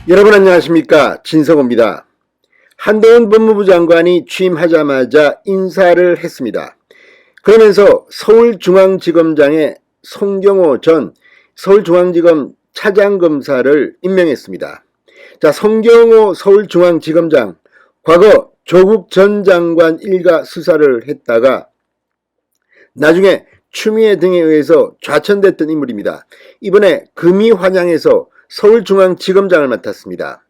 여러분 안녕하십니까, 진성호입니다. 한동훈 법무부 장관이 취임하자마자 인사를 했습니다. 그러면서 서울중앙지검장에 송경호 전 서울중앙지검 차장검사를 임명했습니다. 자, 송경호 서울중앙지검장, 과거 조국 전 장관 일가 수사를 했다가 나중에 추미애 등에 의해서 좌천됐던 인물입니다. 이번에 금이환영에서 서울중앙지검장을 맡았습니다.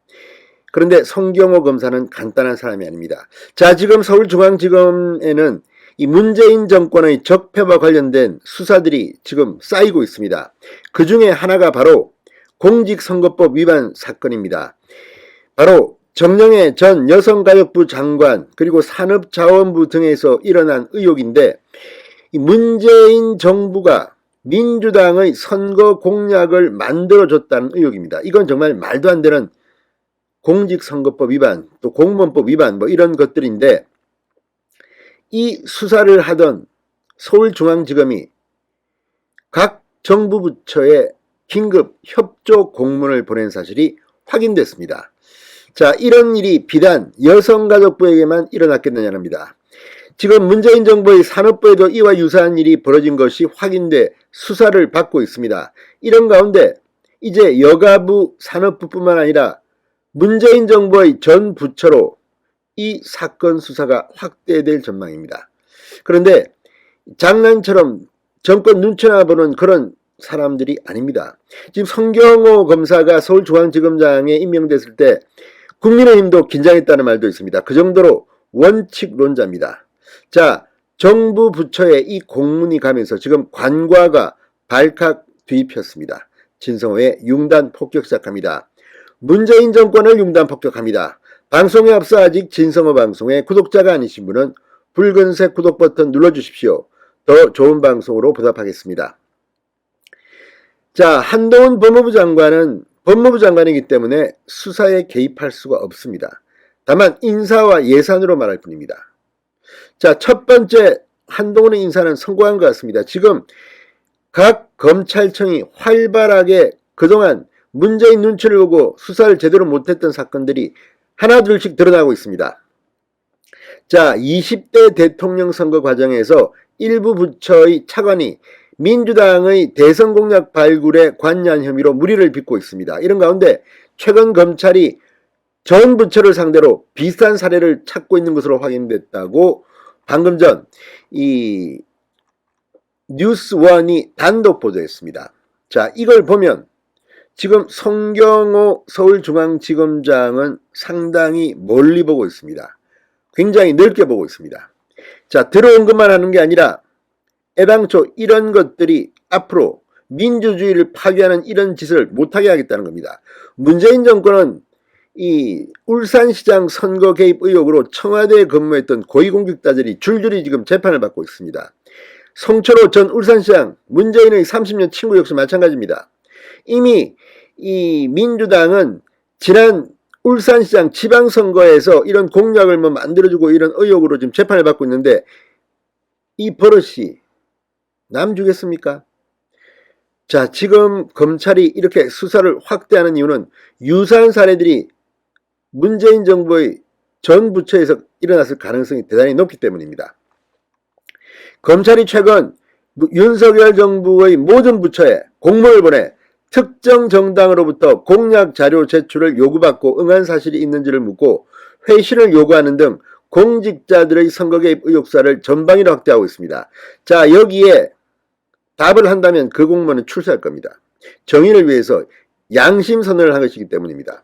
그런데 송경호 검사는 간단한 사람이 아닙니다. 자, 지금 서울중앙지검에는 이 문재인 정권의 적폐와 관련된 수사들이 지금 쌓이고 있습니다. 그 중에 하나가 바로 공직선거법 위반 사건입니다. 바로 정영애 전 여성가족부 장관 그리고 산업자원부 등에서 일어난 의혹인데, 이 문재인 정부가 민주당의 선거 공약을 만들어줬다는 의혹입니다. 이건 정말 말도 안 되는 공직선거법 위반, 또 공무원법 위반 이런 것들인데, 이 수사를 하던 서울중앙지검이 각 정부 부처에 긴급 협조 공문을 보낸 사실이 확인됐습니다. 자, 이런 일이 비단 여성가족부에게만 일어났겠느냐는 겁니다. 지금 문재인 정부의 산업부에도 이와 유사한 일이 벌어진 것이 확인돼 수사를 받고 있습니다. 이런 가운데 이제 여가부 산업부뿐만 아니라 문재인 정부의 전 부처로 이 사건 수사가 확대될 전망입니다. 그런데 장난처럼 정권 눈치나 보는 그런 사람들이 아닙니다. 지금 송경호 검사가 서울중앙지검장에 임명됐을 때 국민의힘도 긴장했다는 말도 있습니다. 그 정도로 원칙론자입니다. 자, 정부 부처에 이 공문이 가면서 지금 관과가 발칵 뒤집혔습니다. 진성호의 융단 폭격 시작합니다. 문재인 정권을 융단 폭격합니다. 방송에 앞서 아직 진성호 방송의 구독자가 아니신 분은 붉은색 구독 버튼 눌러주십시오. 더 좋은 방송으로 보답하겠습니다. 자, 한동훈 법무부 장관은 법무부 장관이기 때문에 수사에 개입할 수가 없습니다. 다만 인사와 예산으로 말할 뿐입니다. 자, 첫 번째 한동훈의 인사는 성공한 것 같습니다. 지금 각 검찰청이 활발하게 그동안 문재인 눈치를 보고 수사를 제대로 못했던 사건들이 하나둘씩 드러나고 있습니다. 자, 20대 대통령 선거 과정에서 일부 부처의 차관이 민주당의 대선 공약 발굴에 관여한 혐의로 물의를 빚고 있습니다. 이런 가운데 최근 검찰이 전 부처를 상대로 비슷한 사례를 찾고 있는 것으로 확인됐다고 방금 전 이 뉴스원이 단독 보도했습니다. 자, 이걸 보면 지금 송경호 서울중앙지검장은 상당히 멀리 보고 있습니다. 굉장히 넓게 보고 있습니다. 자, 들어온 것만 하는 게 아니라 애당초 이런 것들이 앞으로 민주주의를 파괴하는 이런 짓을 못하게 하겠다는 겁니다. 문재인 정권은 이 울산시장 선거 개입 의혹으로 청와대에 근무했던 고위공직자들이 줄줄이 지금 재판을 받고 있습니다. 송철호 전 울산시장, 문재인의 30년 친구 역시 마찬가지입니다. 이미 이 민주당은 지난 울산시장 지방선거에서 이런 공약을 만들어주고 이런 의혹으로 지금 재판을 받고 있는데, 이 버릇이 남 주겠습니까? 자, 지금 검찰이 이렇게 수사를 확대하는 이유는 유사한 사례들이 문재인 정부의 전 부처에서 일어났을 가능성이 대단히 높기 때문입니다. 검찰이 최근 윤석열 정부의 모든 부처에 공문을 보내 특정 정당으로부터 공약 자료 제출을 요구받고 응한 사실이 있는지를 묻고 회신을 요구하는 등 공직자들의 선거 개입 의혹 수사를 전방위로 확대하고 있습니다. 자, 여기에 답을 한다면 그 공무원은 출세할 겁니다. 정의를 위해서 양심 선언을 한 것이기 때문입니다.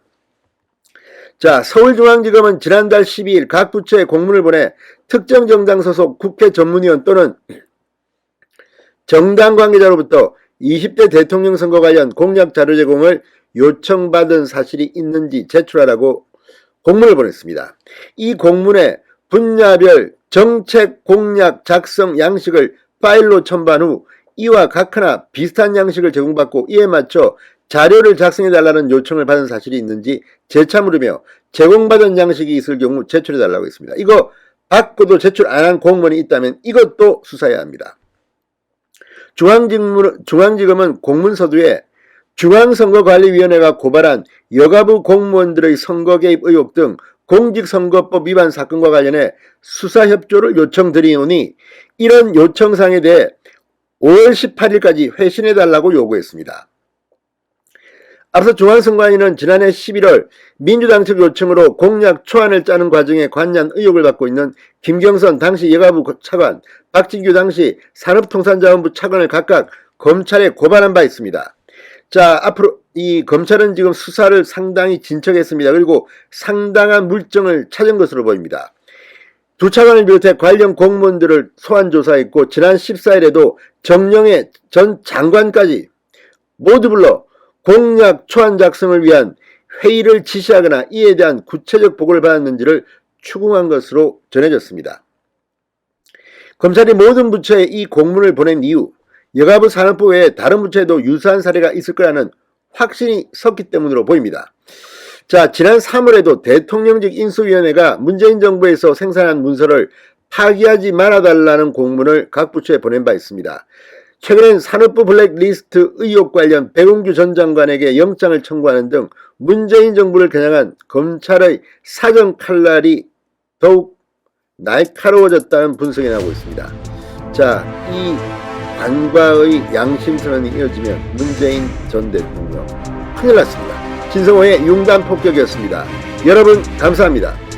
자, 서울중앙지검은 지난달 12일 각 부처에 공문을 보내 특정 정당 소속 국회 전문위원 또는 정당 관계자로부터 20대 대통령 선거 관련 공약 자료 제공을 요청받은 사실이 있는지 제출하라고 공문을 보냈습니다. 이 공문에 분야별 정책 공약 작성 양식을 파일로 첨부한 후 이와 같거나 비슷한 양식을 제공받고 이에 맞춰 자료를 작성해달라는 요청을 받은 사실이 있는지 재차 물으며 제공받은 양식이 있을 경우 제출해달라고 했습니다. 이거 받고도 제출 안 한 공무원이 있다면 이것도 수사해야 합니다. 중앙지검은 공문 서두에 중앙선거관리위원회가 고발한 여가부 공무원들의 선거 개입 의혹 등 공직선거법 위반 사건과 관련해 수사협조를 요청드리오니 이런 요청사항에 대해 5월 18일까지 회신해달라고 요구했습니다. 앞서 중앙선관위는 지난해 11월 민주당 측 요청으로 공약 초안을 짜는 과정에 관련 의혹을 받고 있는 김경선 당시 여가부 차관, 박진규 당시 산업통상자원부 차관을 각각 검찰에 고발한 바 있습니다. 자, 앞으로 이 검찰은 지금 수사를 상당히 진척했습니다. 그리고 상당한 물증을 찾은 것으로 보입니다. 두 차관을 비롯해 관련 공무원들을 소환 조사했고 지난 14일에도 정영애 전 장관까지 모두 불러 공약 초안 작성을 위한 회의를 지시하거나 이에 대한 구체적 보고를 받았는지를 추궁한 것으로 전해졌습니다. 검찰이 모든 부처에 이 공문을 보낸 이유, 여가부 산업부 외에 다른 부처에도 유사한 사례가 있을 거라는 확신이 섰기 때문으로 보입니다. 자, 지난 3월에도 대통령직 인수위원회가 문재인 정부에서 생산한 문서를 파기하지 말아달라는 공문을 각 부처에 보낸 바 있습니다. 최근엔 산업부 블랙리스트 의혹 관련 백운규 전 장관에게 영장을 청구하는 등 문재인 정부를 겨냥한 검찰의 사정 칼날이 더욱 날카로워졌다는 분석이 나오고 있습니다. 자, 이 관과의 양심선언이 이어지면 문재인 전 대통령 큰일 났습니다. 진성호의 융단 폭격이었습니다. 여러분 감사합니다.